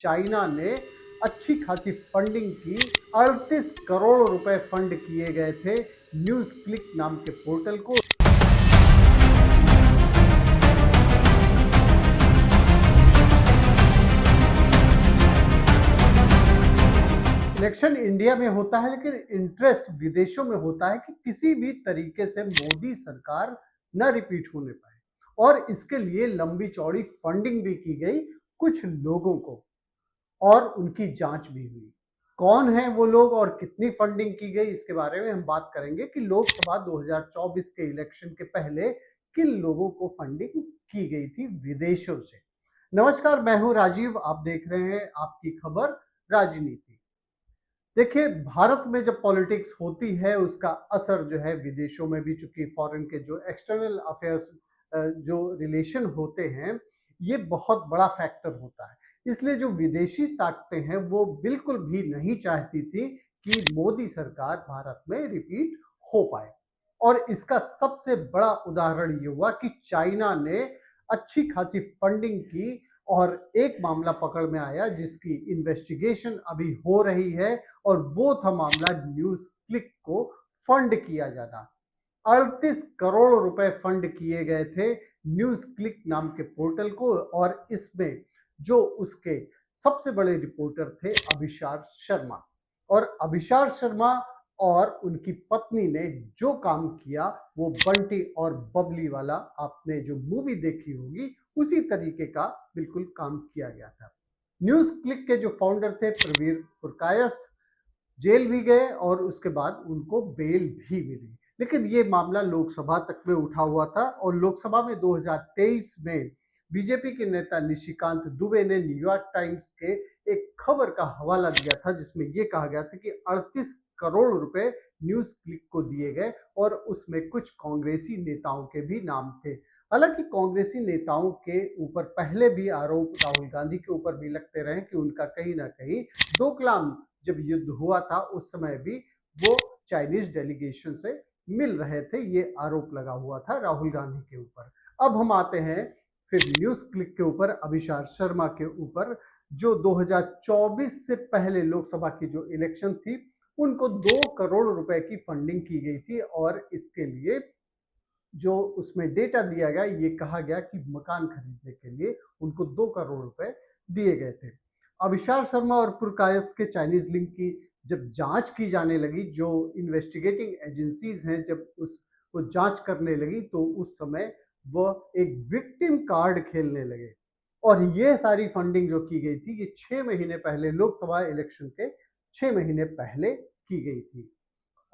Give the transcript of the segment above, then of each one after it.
China ने अच्छी खासी फंडिंग की। 38 करोड़ रुपए फंड किए गए थे न्यूज क्लिक नाम के पोर्टल को। इलेक्शन इंडिया में होता है, लेकिन इंटरेस्ट विदेशों में होता है कि किसी भी तरीके से मोदी सरकार न रिपीट होने पाए, और इसके लिए लंबी चौड़ी फंडिंग भी की गई कुछ लोगों को, और उनकी जांच भी हुई। कौन है वो लोग और कितनी फंडिंग की गई, इसके बारे में हम बात करेंगे कि लोकसभा 2024 के इलेक्शन के पहले किन लोगों को फंडिंग की गई थी विदेशों से। नमस्कार, मैं हूं राजीव, आप देख रहे हैं आपकी खबर राजनीति। देखिए, भारत में जब पॉलिटिक्स होती है उसका असर जो है विदेशों में भी, चूंकि फॉरेन के जो एक्सटर्नल अफेयर्स जो रिलेशन होते हैं, ये बहुत बड़ा फैक्टर होता है। इसलिए जो विदेशी ताकतें हैं वो बिल्कुल भी नहीं चाहती थी कि मोदी सरकार भारत में रिपीट हो पाए। और इसका सबसे बड़ा उदाहरण ये हुआ कि चाइना ने अच्छी खासी फंडिंग की, और एक मामला पकड़ में आया जिसकी इन्वेस्टिगेशन अभी हो रही है, और वो था मामला न्यूज क्लिक को फंड किया जाना। 38 करोड़ रुपए फंड किए गए थे न्यूज क्लिक नाम के पोर्टल को, और इसमें जो उसके सबसे बड़े रिपोर्टर थे अभिषार शर्मा। और अभिषार शर्मा और उनकी पत्नी ने जो काम किया वो बंटी और बबली वाला, आपने जो मूवी देखी होगी उसी तरीके का बिल्कुल काम किया गया था। न्यूज क्लिक के जो फाउंडर थे प्रवीर पुरकायस्थ जेल भी गए, और उसके बाद उनको बेल भी मिली। लेकिन ये मामला लोकसभा तक में उठा हुआ था, और लोकसभा में 2023 में बीजेपी के नेता निशिकांत दुबे ने न्यूयॉर्क टाइम्स के एक खबर का हवाला दिया था जिसमें यह कहा गया था कि 38 करोड़ रुपए न्यूज क्लिक को दिए गए, और उसमें कुछ कांग्रेसी नेताओं के भी नाम थे। हालांकि कांग्रेसी नेताओं के ऊपर पहले भी आरोप राहुल गांधी के ऊपर भी लगते रहे कि उनका कहीं ना कहीं डोकलाम जब युद्ध हुआ था उस समय भी वो चाइनीज डेलीगेशन से मिल रहे थे, ये आरोप लगा हुआ था राहुल गांधी के ऊपर। अब हम आते हैं फिर न्यूज क्लिक के ऊपर अभिषार शर्मा के ऊपर, जो 2024 से पहले लोकसभा की जो इलेक्शन थी उनको 2 करोड़ रुपए की फंडिंग की गई थी, और इसके लिए जो उसमें डेटा दिया गया, ये कहा गया कि मकान खरीदने के लिए उनको 2 करोड़ रुपए दिए गए थे। अभिषार शर्मा और पुरकायस्थ के चाइनीज लिंक की जब जांच की जाने लगी, जो इन्वेस्टिगेटिंग एजेंसीज हैं जब उसको जांच करने लगी, तो उस समय वह एक विक्टिम कार्ड खेलने लगे। और ये सारी फंडिंग जो की गई थी ये 6 महीने पहले, लोकसभा इलेक्शन के 6 महीने पहले की गई थी।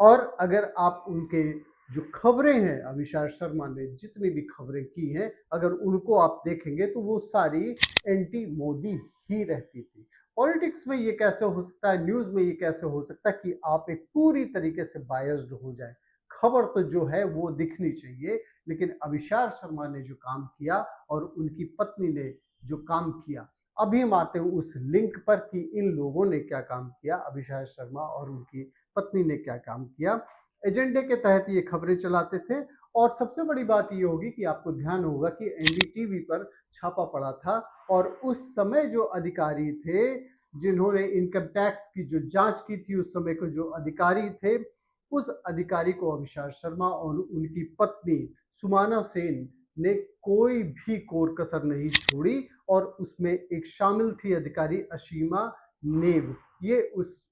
और अगर आप उनके जो खबरें हैं, अभिषार शर्मा ने जितनी भी खबरें की हैं, अगर उनको आप देखेंगे तो वो सारी एंटी मोदी ही रहती थी। पॉलिटिक्स में ये कैसे हो सकता है, न्यूज में ये कैसे हो सकता है कि आप एक पूरी तरीके से बायस्ड हो जाए। खबर तो जो है वो दिखनी चाहिए, लेकिन अभिषार शर्मा ने जो काम किया और उनकी पत्नी ने जो काम किया, अभी हम आते हैं उस लिंक पर कि इन लोगों ने क्या काम किया, अभिषार शर्मा और उनकी पत्नी ने क्या काम किया। एजेंडे के तहत ये खबरें चलाते थे। और सबसे बड़ी बात ये होगी कि आपको ध्यान होगा कि एनडीटीवी पर छापा पड़ा था, और उस समय जो अधिकारी थे जिन्होंने इनकम टैक्स की जो जांच की थी, उस समय के जो अधिकारी थे, उस अधिकारी को अभिषार शर्मा और उनकी पत्नी सुमाना सेन ने कोई भी कोर कसर नहीं छोड़ी। और उसमें एक शामिल थी अधिकारी अशीमा नेब। ये उस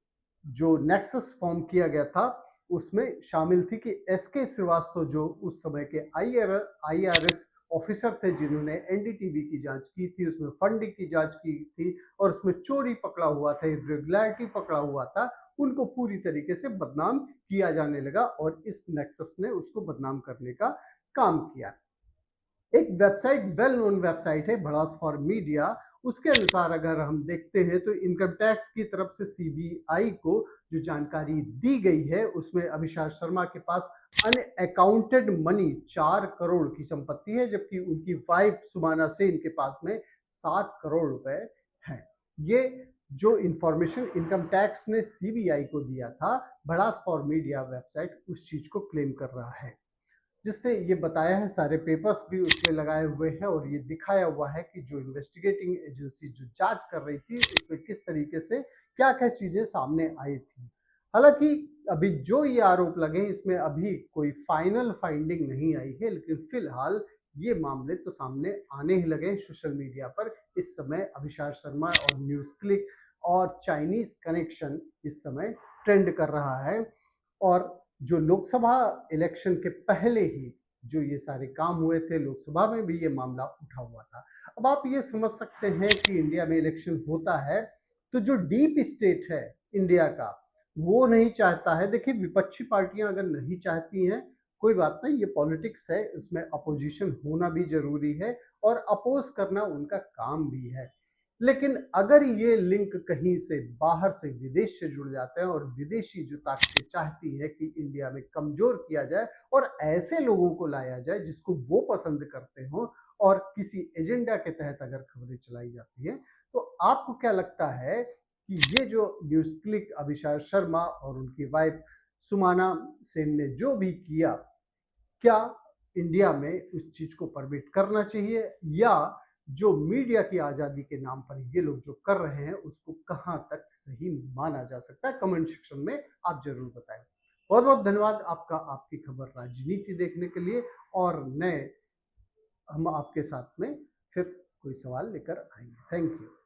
जो नेक्सस फॉर्म किया गया था उसमें शामिल थी कि एस के श्रीवास्तव जो उस समय के आईआरएस ऑफिसर थे जिन्होंने एनडीटीवी की जांच की थी, उसमें फंडिंग की जांच की थी, और उसमें चोरी पकड़ा हुआ था, इरेगुलरिटी पकड़ा हुआ था, उनको पूरी तरीके से बदनाम किया जाने लगा, और इस नेक्सस ने उसको बदनाम करने का काम किया। एक वेबसाइट, वेल नोन वेबसाइट है भड़ास फॉर मीडिया, उसके अनुसार अगर हम देखते हैं तो इनकम टैक्स की तरफ से सीबीआई को जो जानकारी दी गई है उसमें अभिषार शर्मा के पास अनअकाउंटेड मनी 4 करोड़ की संपत्ति है, जबकि उनकी वाइफ सुमाना सेन के पास में 7 करोड़ रुपए है। ये जो इंफॉर्मेशन इनकम टैक्स ने सीबीआई को दिया था, भड़ास फॉर मीडिया वेबसाइट उस चीज को क्लेम कर रहा है। जिसने ये बताया है, सारे पेपर्स भी उसमें लगाए हुए हैं और ये दिखाया हुआ है कि जो इन्वेस्टिगेटिंग एजेंसी जो जांच कर रही थी उसमें किस तरीके से क्या-क्या चीजें सामने आई थी। हालांकि अभी जो ये आरोप लगे हैं इसमें अभी कोई फाइनल फाइंडिंग नहीं आई है, लेकिन फिलहाल ये मामले तो सामने आने ही लगे हैं सोशल मीडिया पर। इस समय अभिषेक शर्मा और न्यूज़ क्लिक और चाइनीज कनेक्शन इस समय ट्रेंड कर रहा है। और जो लोकसभा इलेक्शन के पहले ही जो ये सारे काम हुए थे, लोकसभा में भी ये मामला उठा हुआ था। अब आप ये समझ सकते हैं कि इंडिया में इलेक्शन होता है तो जो डीप स्टेट है इंडिया का, वो नहीं चाहता है। देखिए, विपक्षी पार्टियां अगर नहीं चाहती हैं, कोई बात नहीं, ये पॉलिटिक्स है, इसमें अपोजिशन होना भी जरूरी है और अपोज करना उनका काम भी है। लेकिन अगर ये लिंक कहीं से बाहर से, विदेश से जुड़ जाते हैं और विदेशी जो ताकतें चाहती है कि इंडिया में कमजोर किया जाए और ऐसे लोगों को लाया जाए जिसको वो पसंद करते हो, और किसी एजेंडा के तहत अगर खबरें चलाई जाती हैं, तो आपको क्या लगता है कि ये जो न्यूज क्लिक, अभिषेक शर्मा और उनकी वाइफ सुमाना सेन ने जो भी किया, क्या इंडिया में उस चीज को परमिट करना चाहिए, या जो मीडिया की आजादी के नाम पर ये लोग जो कर रहे हैं उसको कहां तक सही माना जा सकता है? कमेंट सेक्शन में आप जरूर बताएं। बहुत बहुत धन्यवाद आपका, आपकी खबर राजनीति देखने के लिए। और नए हम आपके साथ में फिर कोई सवाल लेकर आएंगे। Thank you.